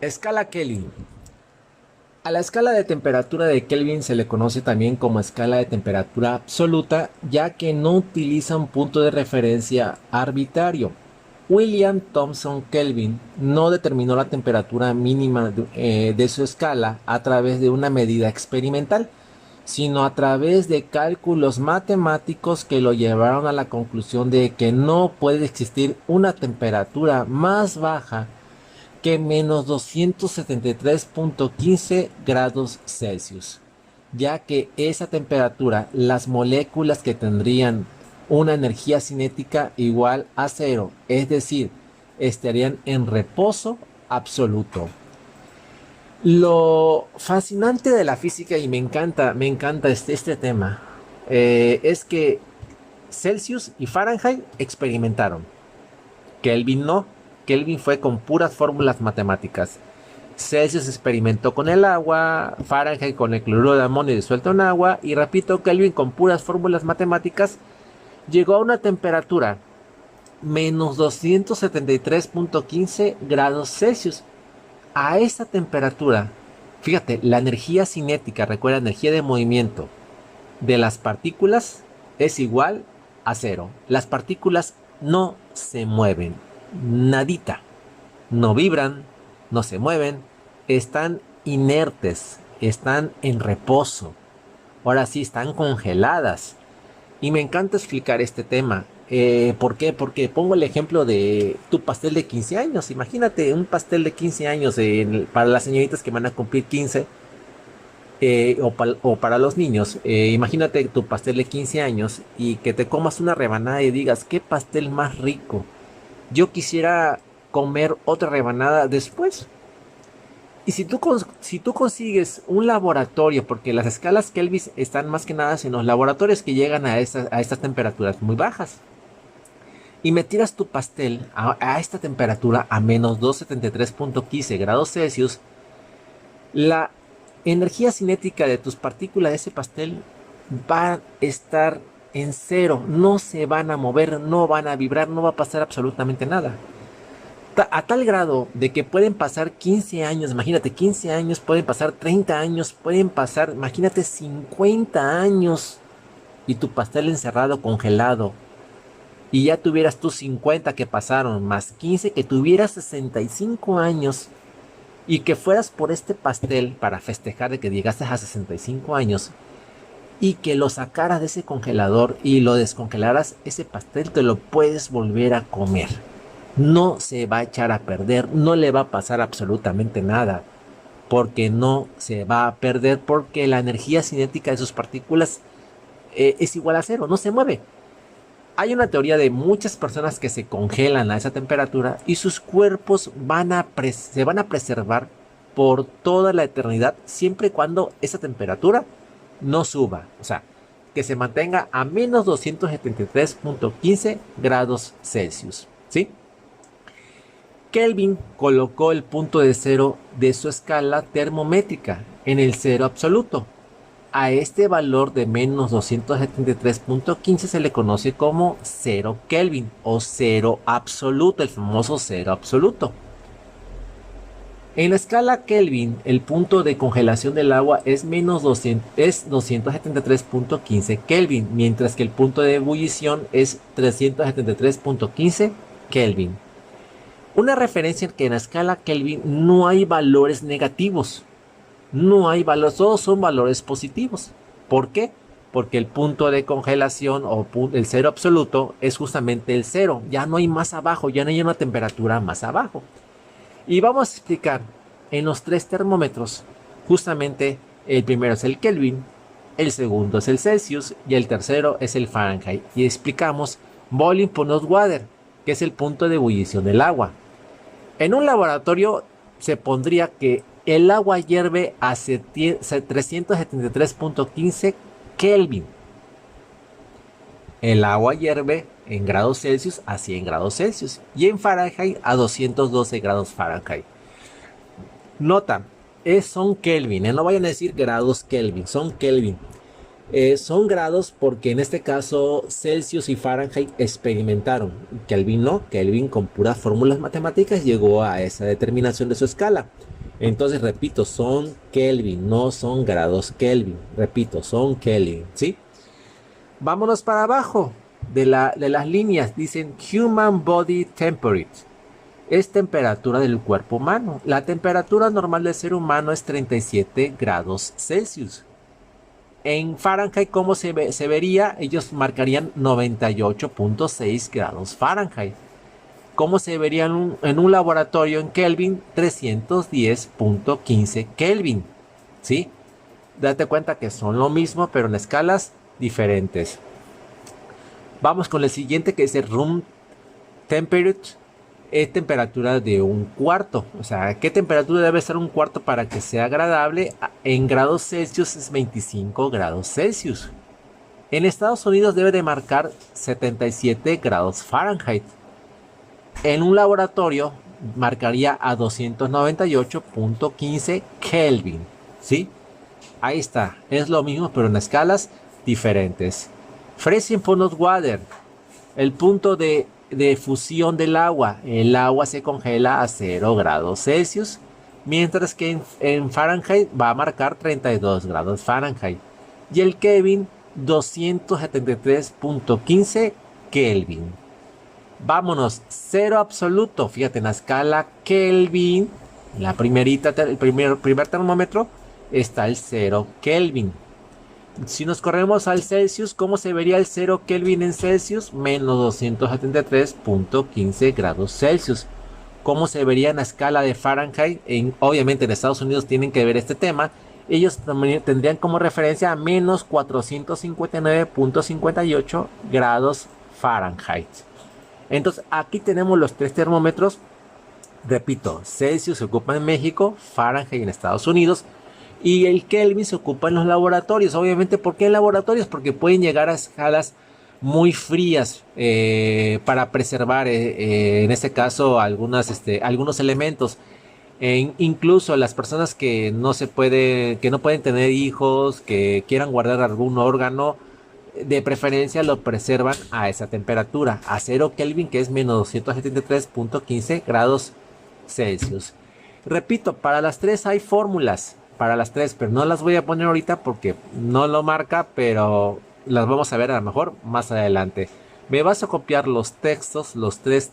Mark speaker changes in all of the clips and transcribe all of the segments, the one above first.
Speaker 1: Escala Kelvin. A la escala de temperatura de Kelvin se le conoce también como escala de temperatura absoluta, ya que no utiliza un punto de referencia arbitrario. William Thomson Kelvin no determinó la temperatura mínima de su escala a través de una medida experimental, sino a través de cálculos matemáticos que lo llevaron a la conclusión de que no puede existir una temperatura más baja que menos 273.15 grados Celsius, ya que esa temperatura, las moléculas que tendrían una energía cinética igual a cero, es decir, estarían en reposo absoluto. Lo fascinante de la física, y me encanta este tema, es que Celsius y Fahrenheit experimentaron. Kelvin no. Kelvin fue con puras fórmulas matemáticas. Celsius experimentó con el agua, Fahrenheit con el cloruro de amonio disuelto en agua, y repito, Kelvin con puras fórmulas matemáticas llegó a una temperatura menos 273.15 grados Celsius. A esa temperatura, fíjate, la energía cinética, recuerda, energía de movimiento de las partículas es igual a cero. Las partículas no se mueven, nadita, no vibran, no se mueven, están inertes, están en reposo. Ahora sí, están congeladas. Y me encanta explicar este tema. ¿Por qué? Porque pongo el ejemplo de tu pastel de 15 años. Imagínate un pastel de 15 años para las señoritas que van a cumplir 15 o para los niños. Imagínate tu pastel de 15 años y que te comas una rebanada y digas, qué pastel más rico. Yo quisiera comer otra rebanada después. Y si tú consigues un laboratorio, porque las escalas Kelvin están más que nada en los laboratorios que llegan a estas temperaturas muy bajas, y me tiras tu pastel a esta temperatura a menos 273.15 grados Celsius, la energía cinética de tus partículas de ese pastel va a estar en cero, no se van a mover, no van a vibrar, no va a pasar absolutamente nada. A tal grado de que pueden pasar 15 años, imagínate, 15 años, pueden pasar 30 años, pueden pasar, imagínate, 50 años y tu pastel encerrado, congelado, y ya tuvieras tus 50 que pasaron, más 15 que tuvieras 65 años, y que fueras por este pastel para festejar de que llegaste a 65 años, y que lo sacaras de ese congelador y lo descongelaras, ese pastel te lo puedes volver a comer. No se va a echar a perder, no le va a pasar absolutamente nada, porque no se va a perder, porque la energía cinética de sus partículas es igual a cero, no se mueve. Hay una teoría de muchas personas que se congelan a esa temperatura y sus cuerpos se van a preservar por toda la eternidad, siempre y cuando esa temperatura no suba, o sea, que se mantenga a menos 273.15 grados Celsius, ¿sí? Kelvin colocó el punto de cero de su escala termométrica en el cero absoluto. A este valor de menos 273.15 se le conoce como cero Kelvin o cero absoluto, el famoso cero absoluto. En la escala Kelvin, el punto de congelación del agua es menos 273.15 Kelvin, mientras que el punto de ebullición es 373.15 Kelvin. Una referencia en que en la escala Kelvin no hay valores negativos. No hay valores, todos son valores positivos. ¿Por qué? Porque el punto de congelación o el cero absoluto es justamente el cero. Ya no hay más abajo, ya no hay una temperatura más abajo. Y vamos a explicar en los tres termómetros. Justamente el primero es el Kelvin, el segundo es el Celsius y el tercero es el Fahrenheit. Y explicamos boiling point of water, que es el punto de ebullición del agua. En un laboratorio se pondría que el agua hierve a 373.15 Kelvin. El agua hierve en grados Celsius a 100 grados Celsius y en Fahrenheit a 212 grados Fahrenheit. Nota, son Kelvin, no vayan a decir grados Kelvin, son Kelvin. Son grados porque en este caso Celsius y Fahrenheit experimentaron. Kelvin no, Kelvin con puras fórmulas matemáticas llegó a esa determinación de su escala. Entonces, repito, son Kelvin, no son grados Kelvin. Repito, son Kelvin, ¿sí? Vámonos para abajo de las líneas. Dicen Human Body Temperature. Es temperatura del cuerpo humano. La temperatura normal del ser humano es 37 grados Celsius. En Fahrenheit, ¿cómo se vería? Ellos marcarían 98.6 grados Fahrenheit. ¿Cómo se vería en un laboratorio en Kelvin? 310.15 Kelvin. ¿Sí? Date cuenta que son lo mismo, pero en escalas diferentes. Vamos con el siguiente, que es el room temperature. Es temperatura de un cuarto. O sea, ¿qué temperatura debe ser un cuarto para que sea agradable? En grados Celsius es 25 grados Celsius. En Estados Unidos debe de marcar 77 grados Fahrenheit. En un laboratorio marcaría a 298.15 Kelvin. ¿Sí? Ahí está. Es lo mismo, pero en escalas diferentes. Freezing point of water. El punto de fusión del agua. El agua se congela a 0 grados Celsius. Mientras que en Fahrenheit va a marcar 32 grados Fahrenheit. Y el Kelvin 273.15 Kelvin. Vámonos, cero absoluto. Fíjate, en la escala Kelvin, la primerita, el primer termómetro, está el 0 Kelvin. Si nos corremos al Celsius, ¿cómo se vería el 0 Kelvin en Celsius? Menos 273.15 grados Celsius. ¿Cómo se vería en la escala de Fahrenheit? Obviamente en Estados Unidos tienen que ver este tema. Ellos también tendrían como referencia a menos 459.58 grados Fahrenheit. Entonces aquí tenemos los tres termómetros. Repito, Celsius se ocupa en México, Fahrenheit en Estados Unidos. Y el Kelvin se ocupa en los laboratorios. Obviamente, ¿por qué en laboratorios? Porque pueden llegar a escalas muy frías para preservar, en este caso, algunos elementos. Incluso las personas que no pueden tener hijos, que quieran guardar algún órgano, de preferencia lo preservan a esa temperatura, a 0 Kelvin, que es menos 273.15 grados Celsius. Repito, para las tres hay fórmulas. Para las tres, pero no las voy a poner ahorita porque no lo marca, pero las vamos a ver a lo mejor más adelante. Me vas a copiar los tres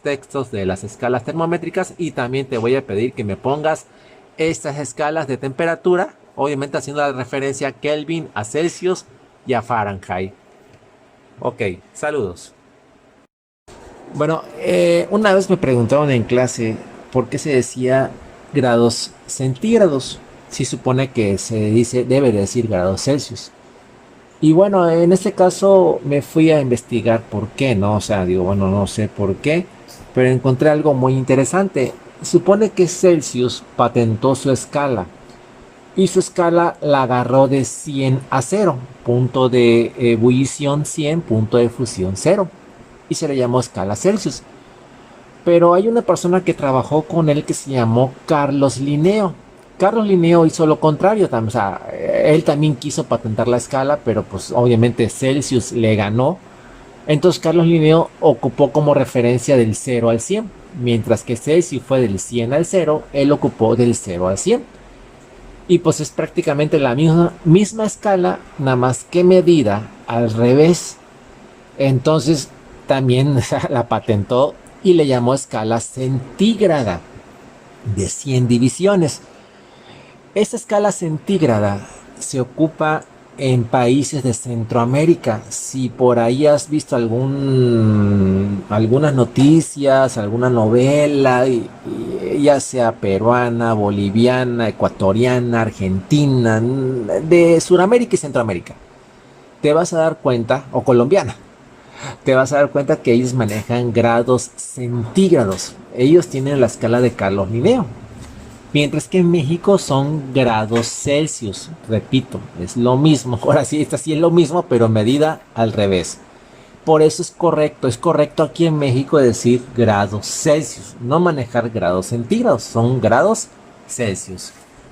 Speaker 1: textos de las escalas termométricas, y también te voy a pedir que me pongas estas escalas de temperatura, obviamente haciendo la referencia a Kelvin, a Celsius y a Fahrenheit. Ok, saludos. Bueno, una vez me preguntaron en clase por qué se decía grados centígrados. Si supone que debe decir grados Celsius. Y bueno, en este caso me fui a investigar por qué, ¿no? O sea, digo, bueno, no sé por qué, pero encontré algo muy interesante. Supone que Celsius patentó su escala, y su escala la agarró de 100 a 0, punto de ebullición 100, punto de fusión 0, y se le llamó escala Celsius. Pero hay una persona que trabajó con él que se llamó Carlos Linneo. Carlos Linneo hizo lo contrario, o sea, él también quiso patentar la escala, pero pues obviamente Celsius le ganó. Entonces Carlos Linneo ocupó como referencia del 0 al 100, mientras que Celsius fue del 100 al 0, él ocupó del 0 al 100. Y pues es prácticamente la misma escala, nada más que medida al revés. Entonces también la patentó y le llamó escala centígrada de 100 divisiones. Esta escala centígrada se ocupa en países de Centroamérica. Si por ahí has visto algunas noticias, alguna novela, ya sea peruana, boliviana, ecuatoriana, argentina, de Sudamérica y Centroamérica, te vas a dar cuenta, o colombiana, te vas a dar cuenta que ellos manejan grados centígrados. Ellos tienen la escala de Carlos Linneo. Mientras que en México son grados Celsius. Repito, es lo mismo. Ahora sí, esta sí es lo mismo, pero medida al revés. Por eso es correcto aquí en México decir grados Celsius, no manejar grados centígrados, son grados Celsius.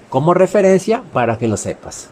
Speaker 1: Como referencia para que lo sepas.